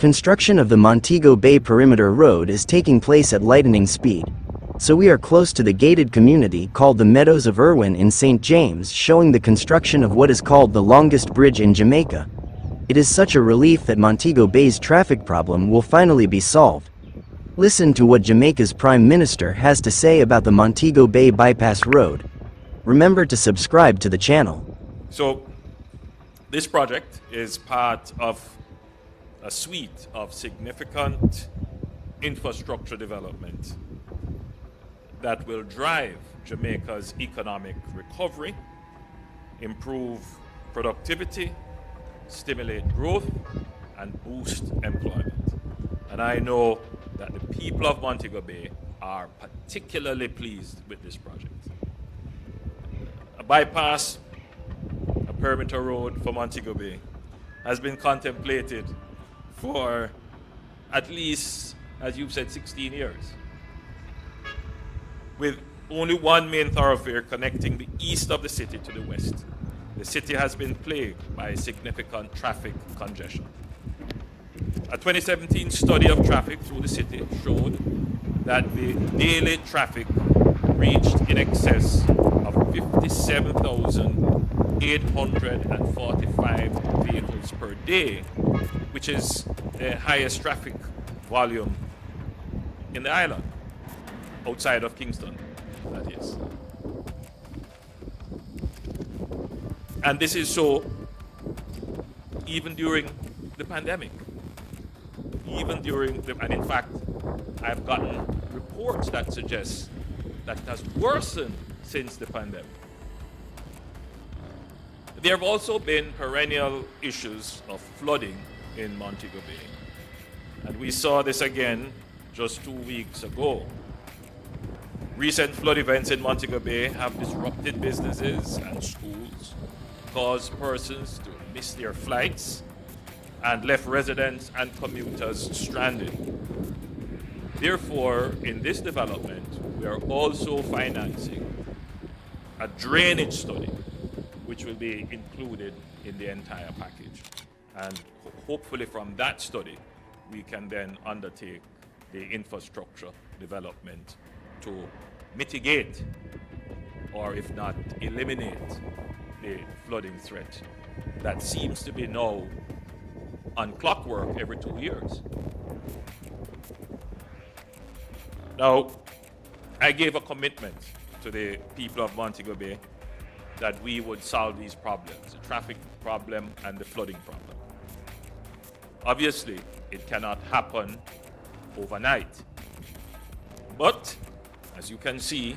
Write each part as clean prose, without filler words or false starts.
Construction of the Montego Bay Perimeter Road is taking place at lightning speed. So we are close to the gated community called the Meadows of Irwin in St. James, showing the construction of what is called the longest bridge in Jamaica. It is such a relief that Montego Bay's traffic problem will finally be solved. Listen to what Jamaica's Prime Minister has to say about the Montego Bay Bypass Road. Remember to subscribe to the channel. So, this project is part of a suite of significant infrastructure development that will drive Jamaica's economic recovery, improve productivity, stimulate growth, and boost employment. And I know that the people of Montego Bay are particularly pleased with this project. A bypass, a perimeter road for Montego Bay, has been contemplated for at least, as you've said, 16 years. With only one main thoroughfare connecting the east of the city to the west, the city has been plagued by significant traffic congestion. A 2017 study of traffic through the city showed that the daily traffic reached in excess of 57,845 vehicles per day, which is the highest traffic volume in the island, outside of Kingston, that is. And this is so even during the pandemic. And in fact, I've gotten reports that suggest that it has worsened since the pandemic. There have also been perennial issues of flooding in Montego Bay. And we saw this again just 2 weeks ago. Recent flood events in Montego Bay have disrupted businesses and schools, caused persons to miss their flights, and left residents and commuters stranded. Therefore, in this development, we are also financing a drainage study, which will be included in the entire package. And hopefully from that study, we can then undertake the infrastructure development to mitigate, or if not eliminate, the flooding threat that seems to be now on clockwork every 2 years. Now, I gave a commitment to the people of Montego Bay that we would solve these problems, the traffic problem and the flooding problem. Obviously, it cannot happen overnight. But, as you can see,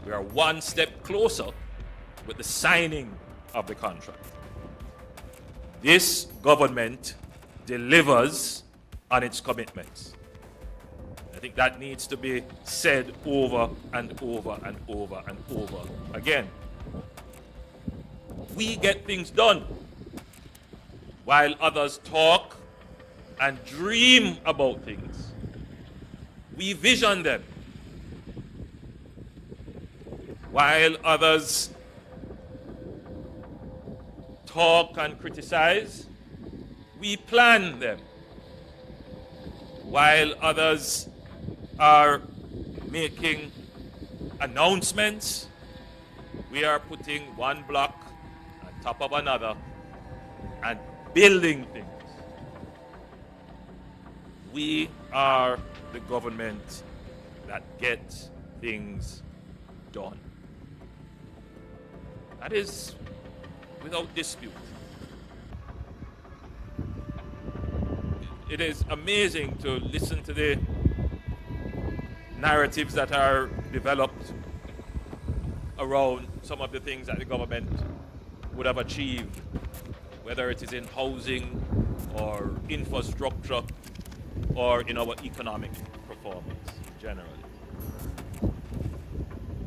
we are one step closer with the signing of the contract. This government delivers on its commitments. I think that needs to be said over and over and over and over again. We get things done while others talk and dream about things. We vision them while others talk and criticize. We plan them while others are making announcements. We are putting one block on top of another and building things. We are the government that gets things done. That is without dispute. It is amazing to listen to the narratives that are developed around some of the things that the government would have achieved, whether it is in housing or infrastructure or in our economic performance generally.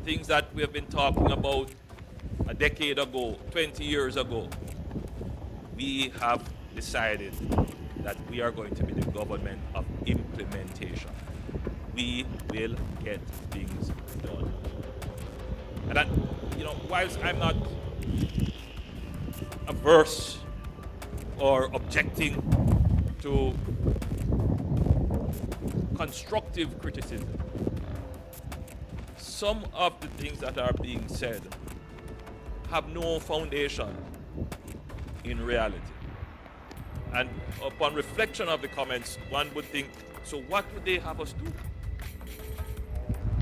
Things that we have been talking about a decade ago, 20 years ago. We have decided that we are going to be the government of implementation. We will get things done. And that, whilst I'm not averse or objecting to constructive criticism, some of the things that are being said have no foundation in reality. And upon reflection of the comments, one would think, so what would they have us do?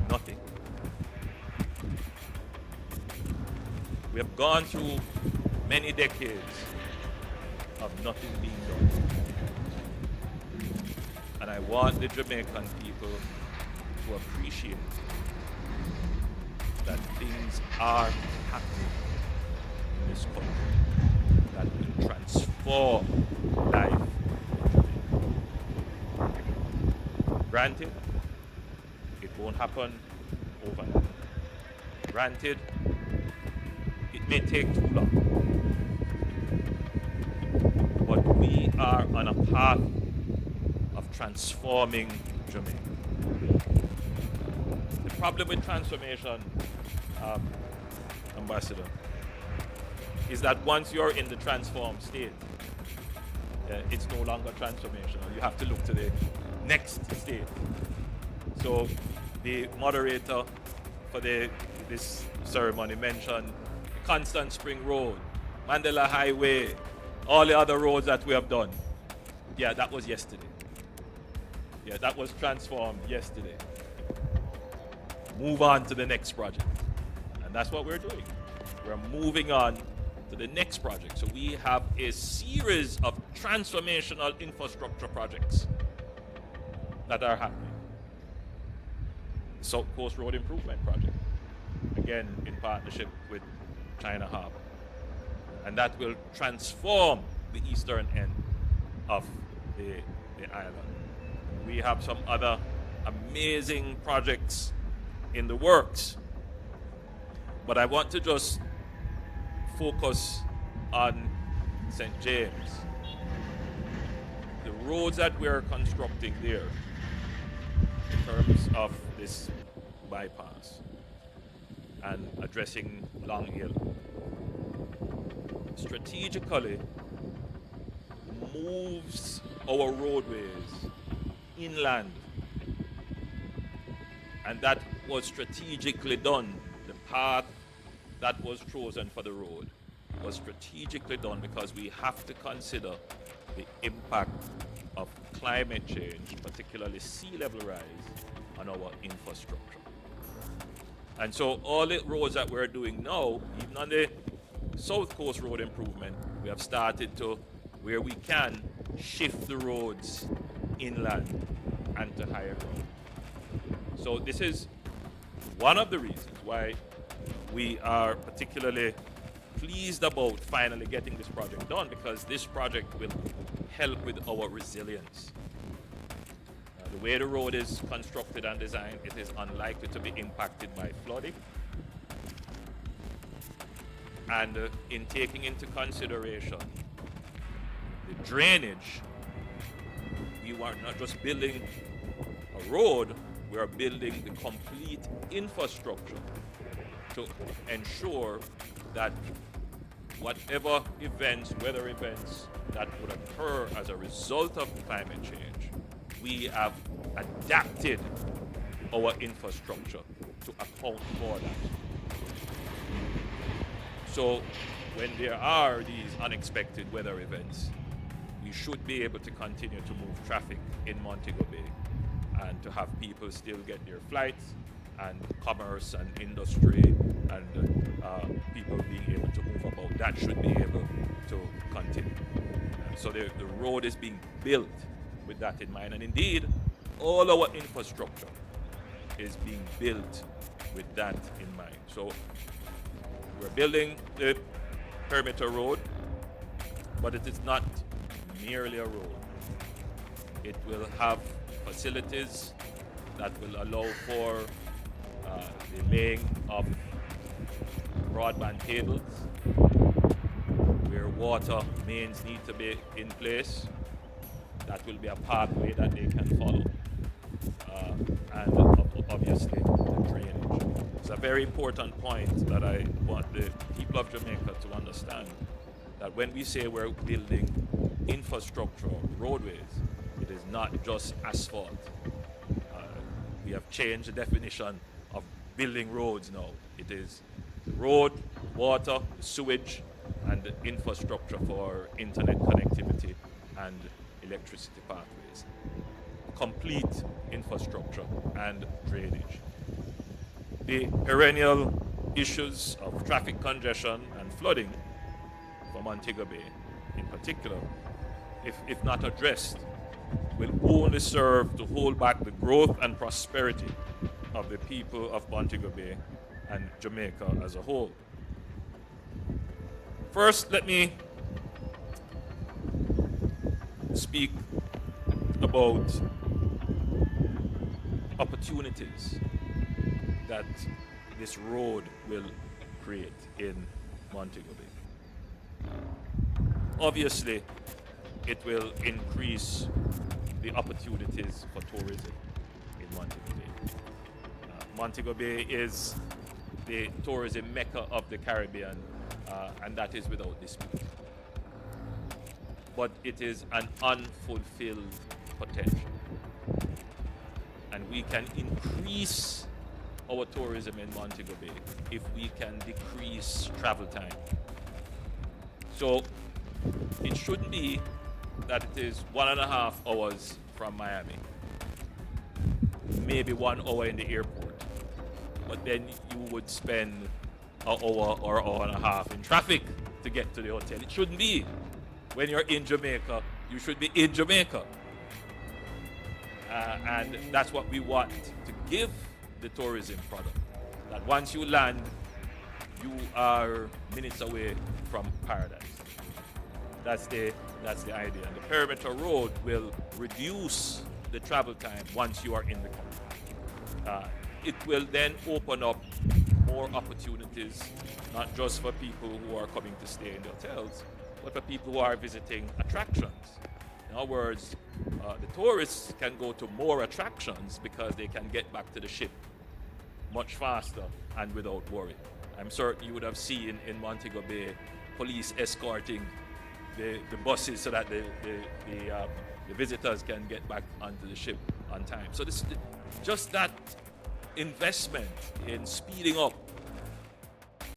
Nothing. We have gone through many decades of nothing being done. And I want the Jamaican people to appreciate that things are happening in this country that will transform life. Granted, it won't happen overnight. Granted, it may take too long. But we are on a path of transforming Jamaica. The problem with transformation, Ambassador, is that once you're in the transformed state, it's no longer transformational. You have to look to the next state. So the moderator for this ceremony mentioned Constant Spring Road, Mandela Highway, all the other roads that we have done. Yeah, that was yesterday. Yeah, that was transformed yesterday. Move on to the next project. And that's what we're doing. We're moving on to the next project. So we have a series of transformational infrastructure projects that are happening. The South Coast Road Improvement Project, again in partnership with China Harbour. And that will transform the eastern end of the island. We have some other amazing projects in the works. But I want to just focus on St. James. The roads that we're constructing there in terms of this bypass and addressing Long Hill strategically moves our roadways inland, and that was strategically done. The path that was chosen for the road was strategically done because we have to consider the impact of climate change, particularly sea level rise, on our infrastructure. And so all the roads that we're doing now, even on the South Coast Road Improvement, we have started to, where we can, shift the roads inland and to higher ground. So this is one of the reasons why we are particularly pleased about finally getting this project done, because this project will help with our resilience. The way the road is constructed and designed, it is unlikely to be impacted by flooding. And in taking into consideration the drainage, we are not just building a road, we are building the complete infrastructure to ensure that whatever events, weather events that would occur as a result of climate change, we have adapted our infrastructure to account for that. So when there are these unexpected weather events, we should be able to continue to move traffic in Montego Bay and to have people still get their flights, and commerce and industry and people being able to move about. That should be able to continue. So the road is being built with that in mind. And indeed, all our infrastructure is being built with that in mind. So we're building the Perimeter Road, but it is not merely a road. It will have facilities that will allow for the laying of broadband cables, where water mains need to be in place. That will be a pathway that they can follow. And obviously the drainage. It's a very important point that I want the people of Jamaica to understand, that when we say we're building infrastructure, roadways. It is not just asphalt. We have changed the definition of building roads now. It is the road, water, sewage, and the infrastructure for internet connectivity and electricity pathways. Complete infrastructure and drainage. The perennial issues of traffic congestion and flooding for Montego Bay in particular, if not addressed, will only serve to hold back the growth and prosperity of the people of Montego Bay and Jamaica as a whole. First, let me speak about opportunities that this road will create in Montego Bay. Obviously, it will increase the opportunities for tourism in Montego Bay. Montego Bay is the tourism mecca of the Caribbean, and that is without dispute. But it is an unfulfilled potential. And we can increase our tourism in Montego Bay if we can decrease travel time. So it shouldn't be that it is 1.5 hours from Miami, maybe 1 hour in the airport, but then you would spend an hour or an hour and a half in traffic to get to the hotel. It shouldn't be. When you're in Jamaica, you should be in Jamaica. And that's what we want to give the tourism product. That once you land, you are minutes away from paradise. That's the idea. And the Perimeter Road will reduce the travel time once you are in the country. It will then open up more opportunities, not just for people who are coming to stay in the hotels, but for people who are visiting attractions. In other words, the tourists can go to more attractions because they can get back to the ship much faster and without worry. I'm certain you would have seen in Montego Bay police escorting the buses so that the visitors can get back onto the ship on time. So just that investment in speeding up